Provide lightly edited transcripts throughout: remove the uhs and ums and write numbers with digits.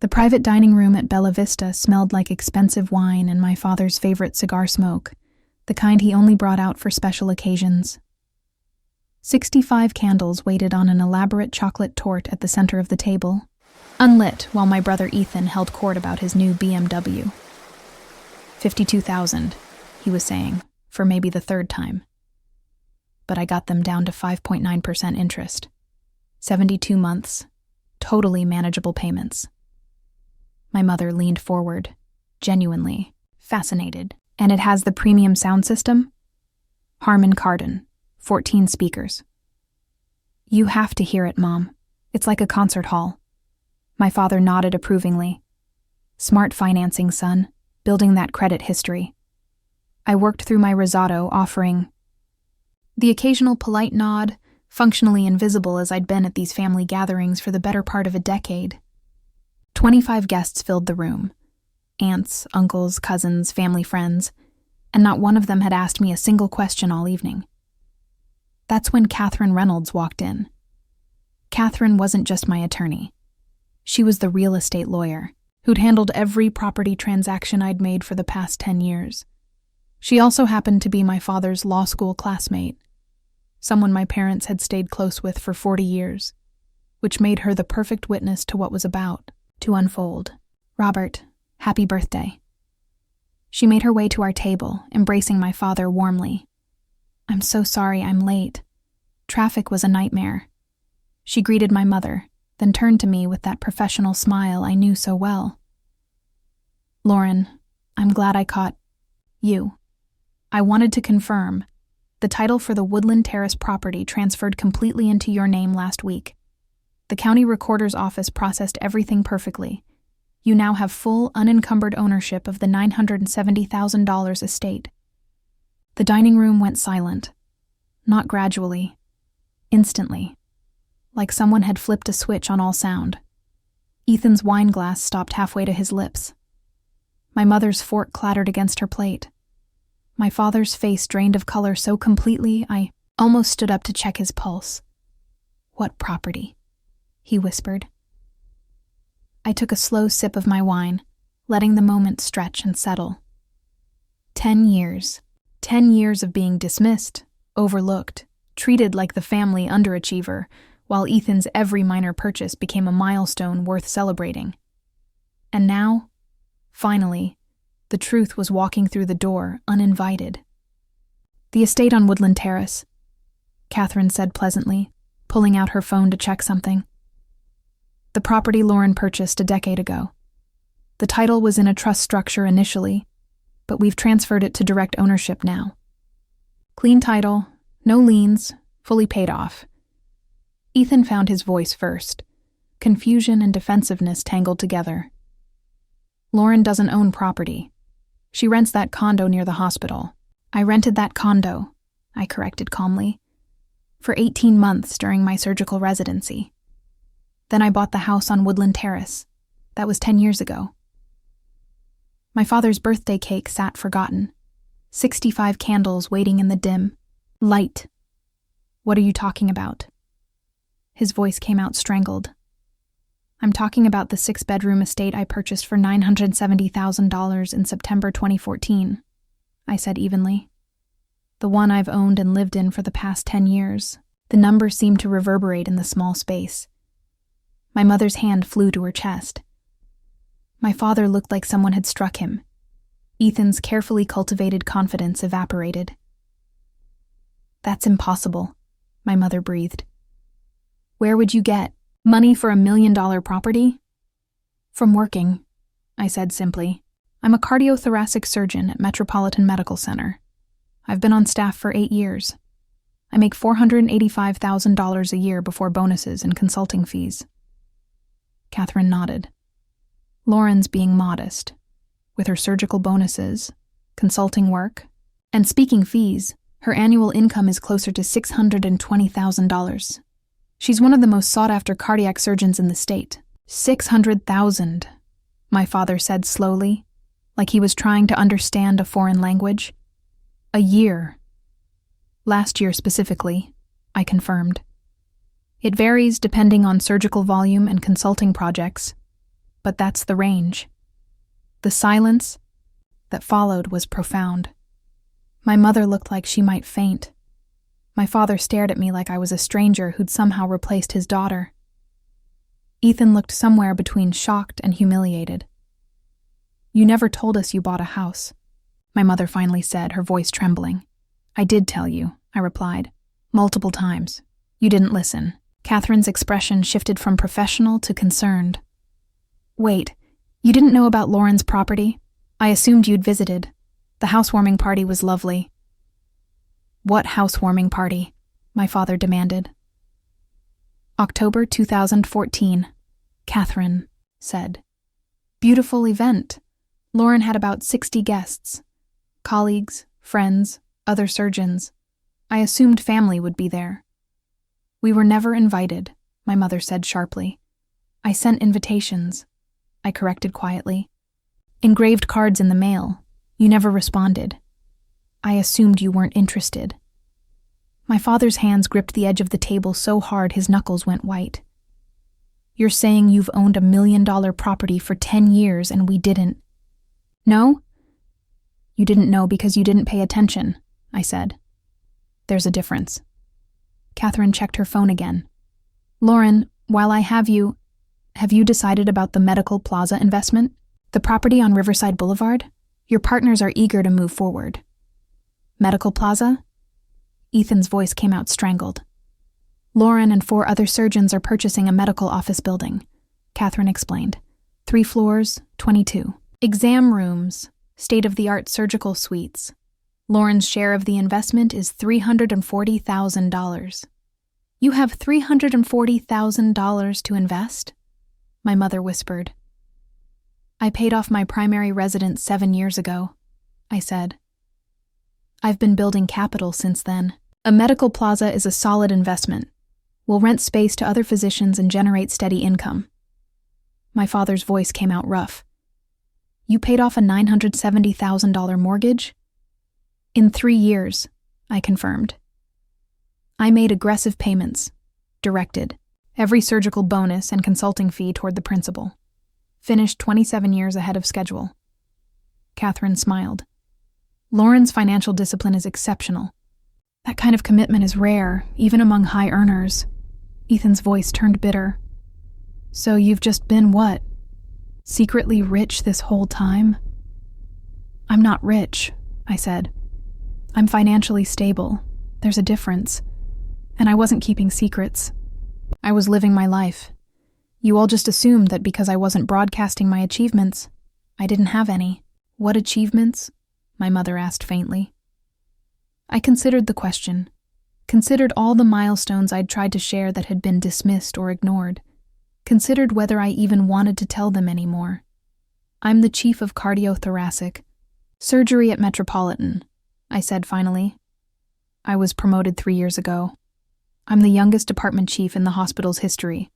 The private dining room at Bella Vista smelled like expensive wine and my father's favorite cigar smoke, the kind he only brought out for special occasions. 65 candles waited on an elaborate chocolate torte at the center of the table, unlit while my brother Ethan held court about his new BMW. 52,000, he was saying, for maybe the third time. But I got them down to 5.9% interest. 72 months, totally manageable payments. My mother leaned forward, genuinely fascinated. And it has the premium sound system? Harman Kardon, 14 speakers. You have to hear it, Mom. It's like a concert hall. My father nodded approvingly. Smart financing, son, building that credit history. I worked through my risotto, offering the occasional polite nod, functionally invisible as I'd been at these family gatherings for the better part of a decade. 25 guests filled the room. Aunts, uncles, cousins, family friends, and not one of them had asked me a single question all evening. That's when Catherine Reynolds walked in. Catherine wasn't just my attorney. She was the real estate lawyer who'd handled every property transaction I'd made for the past 10 years. She also happened to be my father's law school classmate, someone my parents had stayed close with for 40 years, which made her the perfect witness to what was about to unfold. Robert, happy birthday. She made her way to our table, embracing my father warmly. I'm so sorry I'm late. Traffic was a nightmare. She greeted my mother, then turned to me with that professional smile I knew so well. Lauren, I'm glad I caught you. I wanted to confirm. The title for the Woodland Terrace property transferred completely into your name last week. The county recorder's office processed everything perfectly. You now have full, unencumbered ownership of the $970,000 estate. The dining room went silent. Not gradually. Instantly. Like someone had flipped a switch on all sound. Ethan's wine glass stopped halfway to his lips. My mother's fork clattered against her plate. My father's face drained of color so completely I almost stood up to check his pulse. What property? He whispered. I took a slow sip of my wine, letting the moment stretch and settle. 10 years. 10 years of being dismissed, overlooked, treated like the family underachiever, while Ethan's every minor purchase became a milestone worth celebrating. And now, finally, the truth was walking through the door, uninvited. The estate on Woodland Terrace, Catherine said pleasantly, pulling out her phone to check something. The property Lauren purchased a decade ago. The title was in a trust structure initially, but we've transferred it to direct ownership now. Clean title, no liens, fully paid off. Ethan found his voice first. Confusion and defensiveness tangled together. Lauren doesn't own property. She rents that condo near the hospital. I rented that condo, I corrected calmly, for 18 months during my surgical residency. Then I bought the house on Woodland Terrace. That was 10 years ago. My father's birthday cake sat forgotten. 65 candles waiting in the dim light. What are you talking about? His voice came out strangled. I'm talking about the 6-bedroom estate I purchased for $970,000 in September 2014, I said evenly. The one I've owned and lived in for the past 10 years. The number seemed to reverberate in the small space. My mother's hand flew to her chest. My father looked like someone had struck him. Ethan's carefully cultivated confidence evaporated. That's impossible, my mother breathed. Where would you get money for $1 million property? From working, I said simply. I'm a cardiothoracic surgeon at Metropolitan Medical Center. I've been on staff for 8 years. I make $485,000 a year before bonuses and consulting fees. Catherine nodded. Lauren's being modest. With her surgical bonuses, consulting work, and speaking fees, her annual income is closer to $620,000. She's one of the most sought-after cardiac surgeons in the state. 600,000, my father said slowly, like he was trying to understand a foreign language. A year. Last year specifically, I confirmed. It varies depending on surgical volume and consulting projects. but that's the range. The silence that followed was profound. My mother looked like she might faint. My father stared at me like I was a stranger who'd somehow replaced his daughter. Ethan looked somewhere between shocked and humiliated. "You never told us you bought a house," my mother finally said, her voice trembling. "I did tell you," I replied. "Multiple times. You didn't listen." Catherine's expression shifted from professional to concerned. "Wait, you didn't know about Lauren's property? I assumed you'd visited. The housewarming party was lovely." "What housewarming party?" my father demanded. "October 2014, Catherine said. "Beautiful event. Lauren had about 60 guests. Colleagues, friends, other surgeons. I assumed family would be there." "We were never invited," my mother said sharply. "I sent invitations," I corrected quietly. "Engraved cards in the mail. You never responded. I assumed you weren't interested." My father's hands gripped the edge of the table so hard his knuckles went white. "You're saying you've owned $1 million property for 10 years and we didn't?" "No?" "You didn't know because you didn't pay attention," I said. "There's a difference." Catherine checked her phone again. "Lauren, while I have you decided about the Medical Plaza investment? The property on Riverside Boulevard? Your partners are eager to move forward." "Medical Plaza?" Ethan's voice came out strangled. "Lauren and 4 other surgeons are purchasing a medical office building," Catherine explained. 3 floors, 22. Exam rooms, state-of-the-art surgical suites. Lauren's share of the investment is $340,000. "You have $340,000 to invest?" my mother whispered. "I paid off my primary residence 7 years ago," I said. "I've been building capital since then. A medical plaza is a solid investment. We'll rent space to other physicians and generate steady income." My father's voice came out rough. "You paid off a $970,000 mortgage?" "In 3 years," I confirmed. "I made aggressive payments, directed, every surgical bonus and consulting fee toward the principal. Finished 27 years ahead of schedule." Catherine smiled. "Lauren's financial discipline is exceptional. That kind of commitment is rare, even among high earners." Ethan's voice turned bitter. "So you've just been what? Secretly rich this whole time?" "I'm not rich," I said. "I'm financially stable. There's a difference. And I wasn't keeping secrets. I was living my life. You all just assumed that because I wasn't broadcasting my achievements, I didn't have any." "What achievements?" my mother asked faintly. I considered the question, considered all the milestones I'd tried to share that had been dismissed or ignored, considered whether I even wanted to tell them anymore. "I'm the chief of cardiothoracic. Surgery at Metropolitan," I said finally. "I was promoted 3 years ago. I'm the youngest department chief in the hospital's history.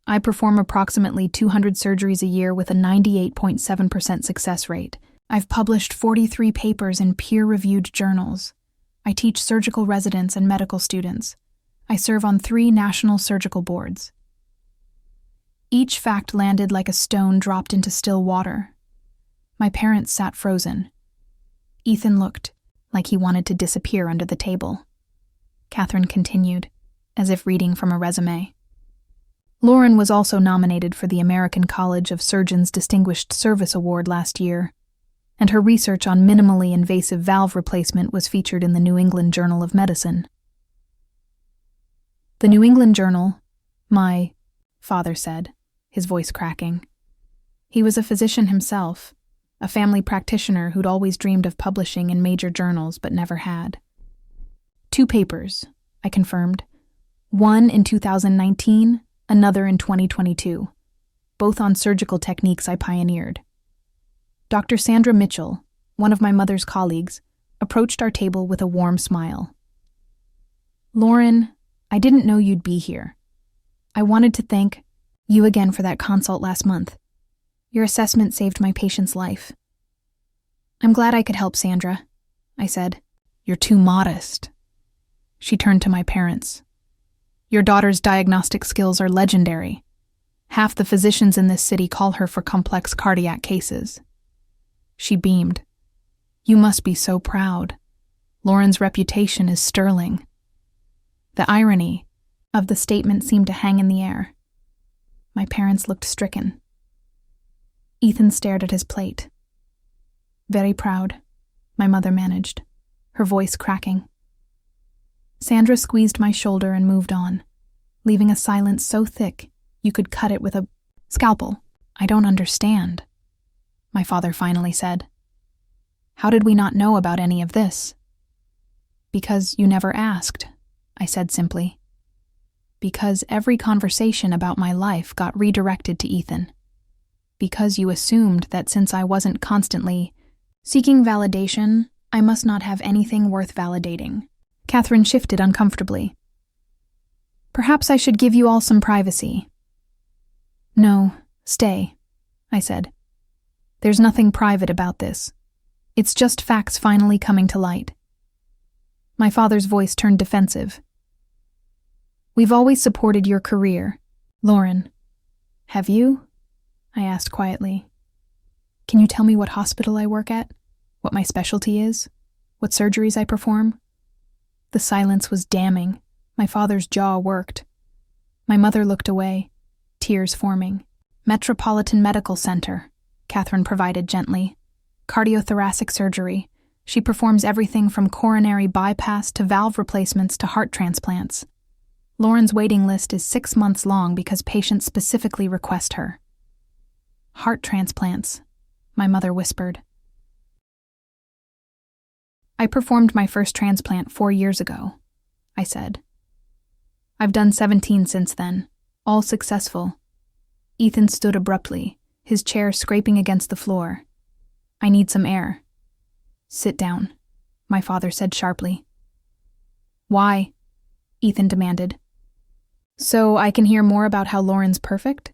I perform approximately 200 surgeries a year with a 98.7% success rate. I've published 43 papers in peer-reviewed journals. I teach surgical residents and medical students. I serve on 3 national surgical boards." Each fact landed like a stone dropped into still water. My parents sat frozen. Ethan looked like he wanted to disappear under the table. Catherine continued, as if reading from a resume. "Lauren was also nominated for the American College of Surgeons Distinguished Service Award last year, and her research on minimally invasive valve replacement was featured in the New England Journal of Medicine." "The New England Journal," my father said, his voice cracking. He was a physician himself, a family practitioner who'd always dreamed of publishing in major journals but never had. 2 papers, I confirmed. One in 2019, another in 2022, both on surgical techniques I pioneered. Dr. Sandra Mitchell, one of my mother's colleagues, approached our table with a warm smile. "Lauren, I didn't know you'd be here. I wanted to thank you again for that consult last month. Your assessment saved my patient's life." "I'm glad I could help, Sandra," I said. "You're too modest." She turned to my parents. "Your daughter's diagnostic skills are legendary. Half the physicians in this city call her for complex cardiac cases. She beamed. You must be so proud. Lauren's reputation is sterling. The irony of the statement seemed to hang in the air. My parents looked stricken. Ethan stared at his plate. Very proud, my mother managed, her voice cracking. Sandra squeezed my shoulder and moved on, leaving a silence so thick you could cut it with a scalpel. I don't understand, my father finally said. How did we not know about any of this? Because you never asked, I said simply. Because every conversation about my life got redirected to Ethan. Because you assumed that since I wasn't constantly seeking validation, I must not have anything worth validating. Catherine shifted uncomfortably. Perhaps I should give you all some privacy. No, stay, I said. There's nothing private about this. It's just facts finally coming to light. My father's voice turned defensive. We've always supported your career, Lauren. Have you? I asked quietly. Can you tell me what hospital I work at? What my specialty is? What surgeries I perform? The silence was damning. My father's jaw worked. My mother looked away, tears forming. Metropolitan Medical Center, Catherine provided gently. Cardiothoracic surgery. She performs everything from coronary bypass to valve replacements to heart transplants. Lauren's waiting list is 6 months long because patients specifically request her. Heart transplants, my mother whispered. I performed my first transplant 4 years ago, I said. I've done 17 since then, all successful. Ethan stood abruptly, his chair scraping against the floor. I need some air. Sit down, my father said sharply. Why? Ethan demanded. So I can hear more about how Lauren's perfect?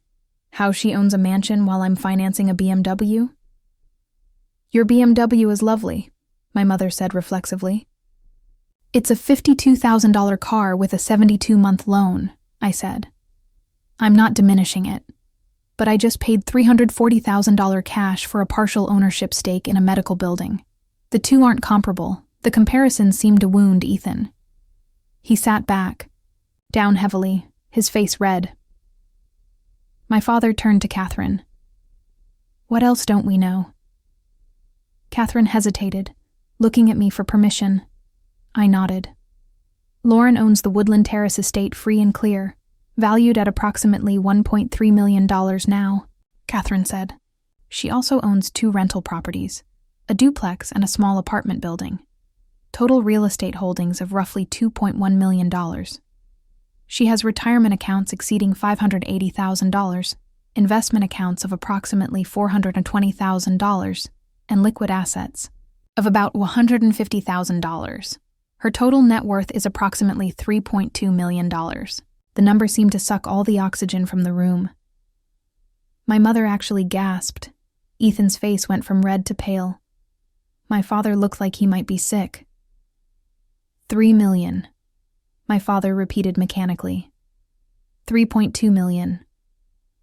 How she owns a mansion while I'm financing a BMW? Your BMW is lovely, my mother said reflexively. It's a $52,000 car with a 72-month loan, I said. I'm not diminishing it, but I just paid $340,000 cash for a partial ownership stake in a medical building. The two aren't comparable. The comparison seemed to wound Ethan. He sat back, down heavily, his face red. My father turned to Catherine. What else don't we know? Catherine hesitated, looking at me for permission. I nodded. Lauren owns the Woodland Terrace estate free and clear, valued at approximately $1.3 million now, Catherine said. She also owns 2 rental properties, a duplex and a small apartment building. Total real estate holdings of roughly $2.1 million. She has retirement accounts exceeding $580,000, investment accounts of approximately $420,000, and liquid assets of about $150,000. Her total net worth is approximately $3.2 million. The number seemed to suck all the oxygen from the room. My mother actually gasped. Ethan's face went from red to pale. My father looked like he might be sick. $3 million, my father repeated mechanically. $3.2 million,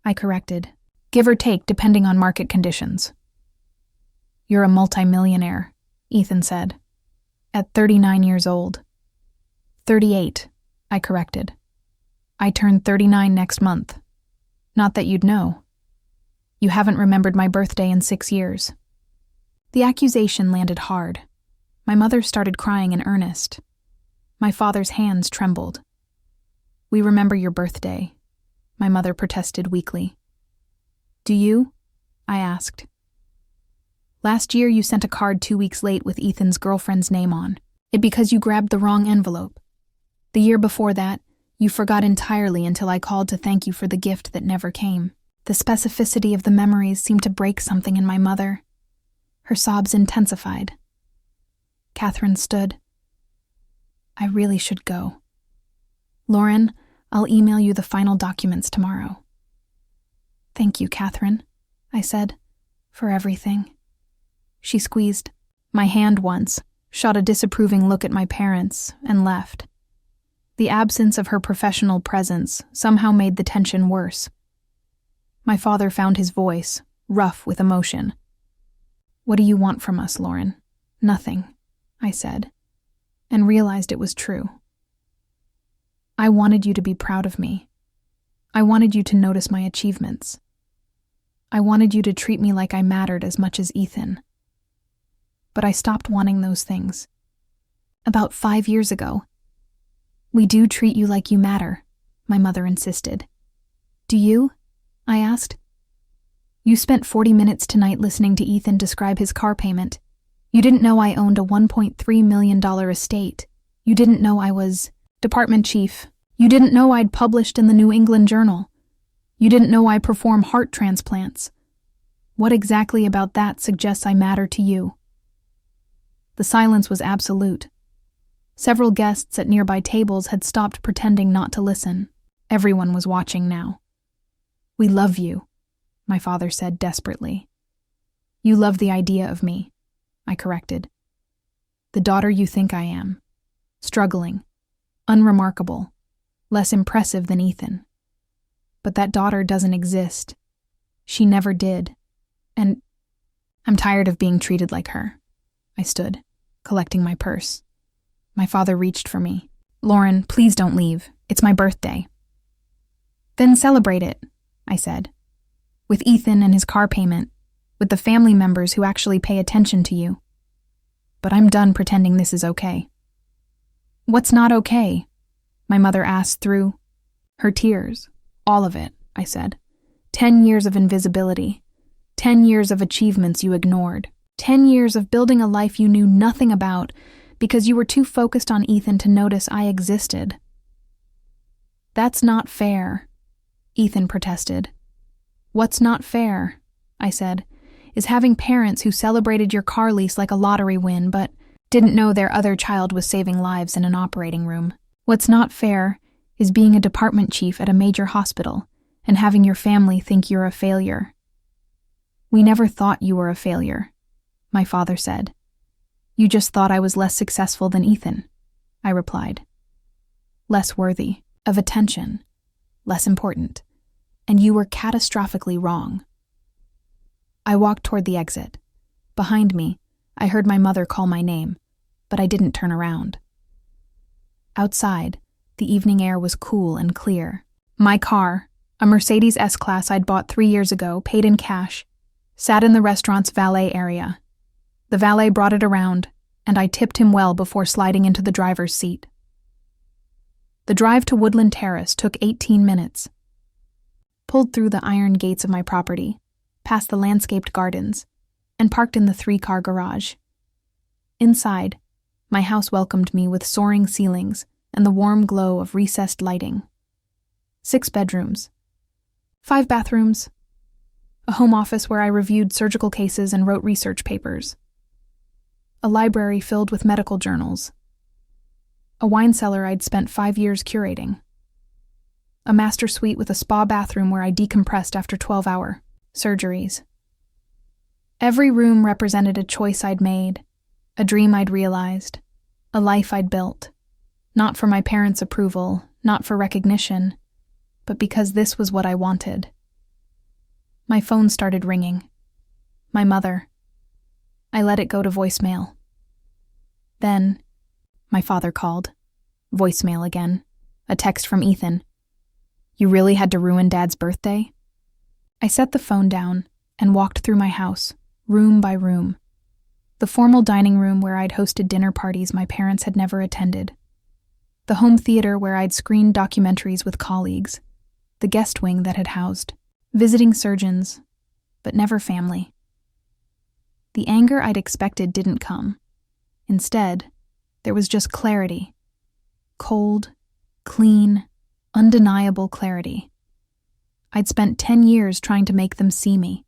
I corrected, give or take depending on market conditions. You're a multimillionaire, Ethan said, at 39 years old. 38, I corrected. I turn 39 next month. Not that you'd know. You haven't remembered my birthday in 6 years. The accusation landed hard. My mother started crying in earnest. My father's hands trembled. We remember your birthday, my mother protested weakly. Do you? I asked. Last year you sent a card 2 weeks late with Ethan's girlfriend's name on it because you grabbed the wrong envelope. The year before that, you forgot entirely until I called to thank you for the gift that never came. The specificity of the memories seemed to break something in my mother. Her sobs intensified. Catherine stood. I really should go. Lauren, I'll email you the final documents tomorrow. Thank you, Catherine, I said, for everything. She squeezed my hand once, shot a disapproving look at my parents, and left. The absence of her professional presence somehow made the tension worse. My father found his voice, rough with emotion. "What do you want from us, Lauren?" "Nothing," I said, and realized it was true. "I wanted you to be proud of me. I wanted you to notice my achievements. I wanted you to treat me like I mattered as much as Ethan. But I stopped wanting those things. About 5 years ago." "We do treat you like you matter," my mother insisted. "Do you?" I asked. "You spent 40 minutes tonight listening to Ethan describe his car payment. You didn't know I owned a $1.3 million estate. You didn't know I was department chief. You didn't know I'd published in the New England Journal. You didn't know I perform heart transplants. What exactly about that suggests I matter to you?" The silence was absolute. Several guests at nearby tables had stopped pretending not to listen. Everyone was watching now. "We love you," my father said desperately. "You love the idea of me," I corrected. "The daughter you think I am. Struggling. Unremarkable. Less impressive than Ethan. But that daughter doesn't exist. She never did. And I'm tired of being treated like her." I stood, collecting my purse. My father reached for me. "Lauren, please don't leave. It's my birthday." "Then celebrate it," I said. "With Ethan and his car payment, with the family members who actually pay attention to you. But I'm done pretending this is okay." "What's not okay?" my mother asked through her tears. "All of it," I said. 10 years of invisibility. 10 years of achievements you ignored. 10 years of building a life you knew nothing about because you were too focused on Ethan to notice I existed." "That's not fair," Ethan protested. "What's not fair," I said, "is having parents who celebrated your car lease like a lottery win but didn't know their other child was saving lives in an operating room. What's not fair is being a department chief at a major hospital and having your family think you're a failure." "We never thought you were a failure," my father said. "You just thought I was less successful than Ethan," I replied. "Less worthy of attention, less important, and you were catastrophically wrong." I walked toward the exit. Behind me, I heard my mother call my name, but I didn't turn around. Outside, the evening air was cool and clear. My car, a Mercedes S-Class I'd bought 3 years ago, paid in cash, sat in the restaurant's valet area. The valet brought it around, and I tipped him well before sliding into the driver's seat. The drive to Woodland Terrace took 18 minutes. Pulled through the iron gates of my property, past the landscaped gardens, and parked in the 3-car garage. Inside, my house welcomed me with soaring ceilings and the warm glow of recessed lighting. 6 bedrooms, 5 bathrooms, a home office where I reviewed surgical cases and wrote research papers, a library filled with medical journals, a wine cellar I'd spent 5 years curating, a master suite with a spa bathroom where I decompressed after 12-hour surgeries. Every room represented a choice I'd made, a dream I'd realized, a life I'd built, not for my parents' approval, not for recognition, but because this was what I wanted. My phone started ringing. My mother. I let it go to voicemail. Then, my father called. Voicemail again. A text from Ethan. "You really had to ruin Dad's birthday?" I set the phone down and walked through my house, room by room. The formal dining room where I'd hosted dinner parties my parents had never attended. The home theater where I'd screened documentaries with colleagues. The guest wing that had housed visiting surgeons, but never family. The anger I'd expected didn't come. Instead, there was just clarity. Cold, clean, undeniable clarity. I'd spent 10 years trying to make them see me.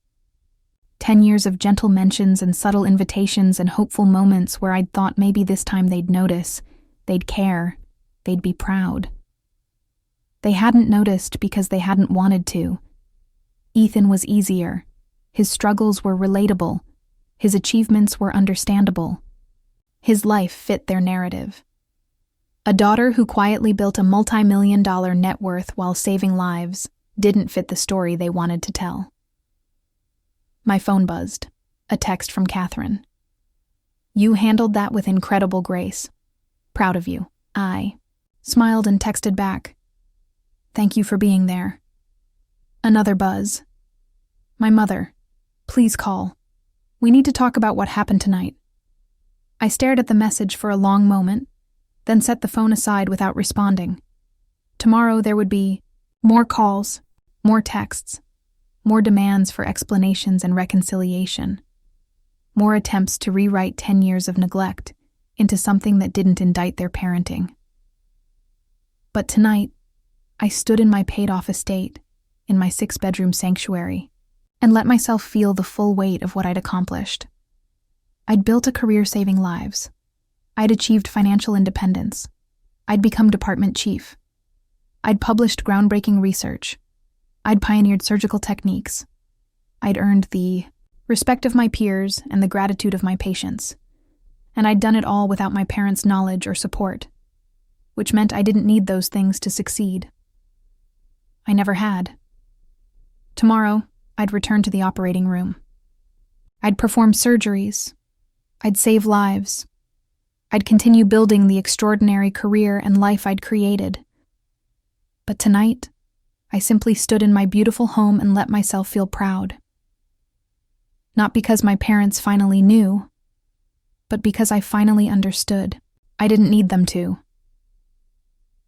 10 years of gentle mentions and subtle invitations and hopeful moments where I'd thought maybe this time they'd notice, they'd care, they'd be proud. They hadn't noticed because they hadn't wanted to. Ethan was easier. His struggles were relatable. His achievements were understandable. His life fit their narrative. A daughter who quietly built a multi-million-dollar net worth while saving lives, didn't fit the story they wanted to tell. My phone buzzed. A text from Catherine. "You handled that with incredible grace. Proud of you." I smiled and texted back, "Thank you for being there." Another buzz. "My mother. Please call. We need to talk about what happened tonight." I stared at the message for a long moment, then set the phone aside without responding. Tomorrow there would be more calls, more texts, more demands for explanations and reconciliation, more attempts to rewrite 10 years of neglect into something that didn't indict their parenting. But tonight, I stood in my paid-off estate, in my 6-bedroom sanctuary, and let myself feel the full weight of what I'd accomplished. I'd built a career saving lives. I'd achieved financial independence. I'd become department chief. I'd published groundbreaking research. I'd pioneered surgical techniques. I'd earned the respect of my peers and the gratitude of my patients. And I'd done it all without my parents' knowledge or support, which meant I didn't need those things to succeed. I never had. Tomorrow, I'd return to the operating room. I'd perform surgeries. I'd save lives. I'd continue building the extraordinary career and life I'd created. But tonight, I simply stood in my beautiful home and let myself feel proud. Not because my parents finally knew, but because I finally understood. I didn't need them to.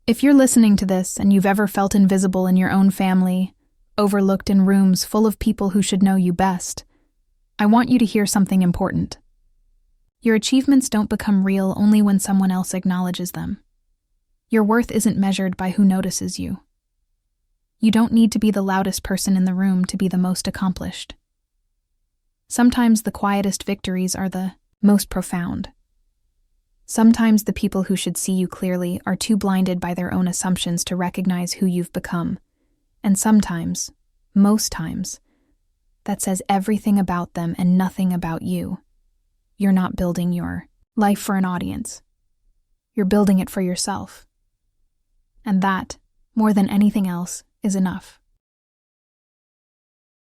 If you're listening to this and you've ever felt invisible in your own family, overlooked in rooms full of people who should know you best, I want you to hear something important. Your achievements don't become real only when someone else acknowledges them. Your worth isn't measured by who notices you. You don't need to be the loudest person in the room to be the most accomplished. Sometimes the quietest victories are the most profound. Sometimes the people who should see you clearly are too blinded by their own assumptions to recognize who you've become. And sometimes, most times, that says everything about them and nothing about you. You're not building your life for an audience. You're building it for yourself. And that, more than anything else, is enough.